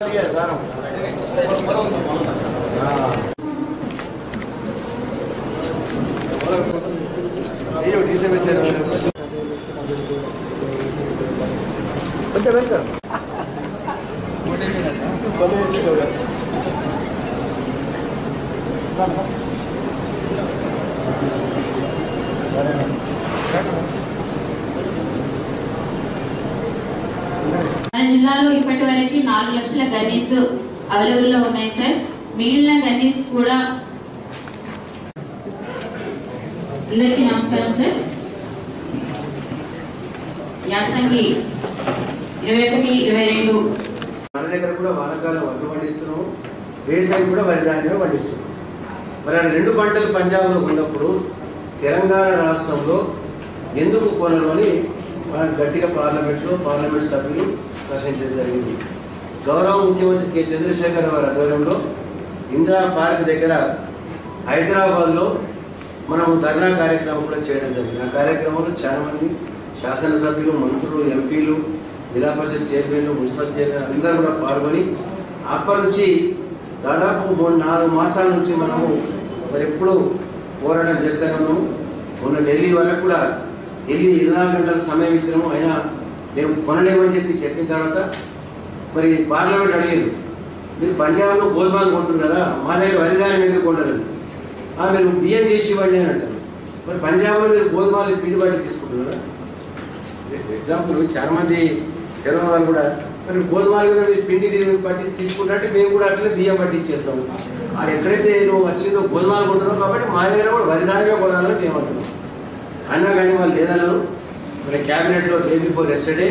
మన జిల్లాలో ఇప్పటి వరకు 4 లక్షల గన్నీస్ అవైలబుల్ లో ఉన్నాయి సార్. మిగిలిన గన్నీస్ కూడా. అందరికీ నమస్కారం సార్. యాసంగి 21-22 మన దగ్గర కూడా వానకాలం వడ్లు పండిస్తున్నాము, వేసవి కూడా వరి ధాన్యం పండిస్తున్నాం. మరి 2 పంటలు పంజాబ్ లో ఉన్నప్పుడు తెలంగాణ రాష్ట్రంలో ఎందుకు కొనరు అని మనం గట్టిగా పార్లమెంట్ సభ్యులు ప్రశ్నించడం జరిగింది. గౌరవ ముఖ్యమంత్రి కె చంద్రశేఖర్ వారి ఆధ్వర్యంలో ఇందిరా పార్క్ దగ్గర హైదరాబాద్ లో మనం ధర్నా కార్యక్రమం కూడా చేయడం జరిగింది. ఆ కార్యక్రమంలో చాలా మంది శాసనసభ్యులు, మంత్రులు, ఎంపీలు, జిల్లా పరిషత్ చైర్మన్లు, మున్సిపల్ చైర్మన్ అందరూ కూడా పాల్గొని అప్పటి నుంచి దాదాపు 3-4 మాసాల నుంచి మనము మరి ఎప్పుడు పోరాటం చేస్తూనే ఉన్నాము. మొన్న ఢిల్లీ వరకు కూడా ఢిల్లీ 24 గంటల సమయం ఇచ్చినాము. అయినా మేము కొనలేమని చెప్పిన తర్వాత మరి పార్లమెంట్ అడిగారు, మీరు పంజాబ్ లో గోధుమలు కొంటారు కదా, మా దగ్గర వరి ధాన్యం ఎందుకు కొంటారు? మీరు బియ్యం చేసి ఇవ్వండి అని అంటారు. మరి పంజాబ్ లో మీరు గోధుమలు పిండి బట్టి తీసుకుంటున్నారా? ఎగ్జాంపుల్ చాలా మంది తెలంగాణ వాళ్ళు కూడా మరి గోధుమలు పిండి బట్టి తీసుకుంటే మేము కూడా అట్లనే బియ్యం బట్టి ఇచ్చేస్తాము. అది ఎక్కడైతే నువ్వు వచ్చిందో గోధుమలు కొంటున్నావు కాబట్టి మా దగ్గర కూడా వరి ధాన్యమే కొనాలని మేము అంటున్నాం. అన్నా కానీ వాళ్ళు లేదన్నారు. మరి క్యాబినెట్ లో డే బిఫోర్ ఎస్టర్డే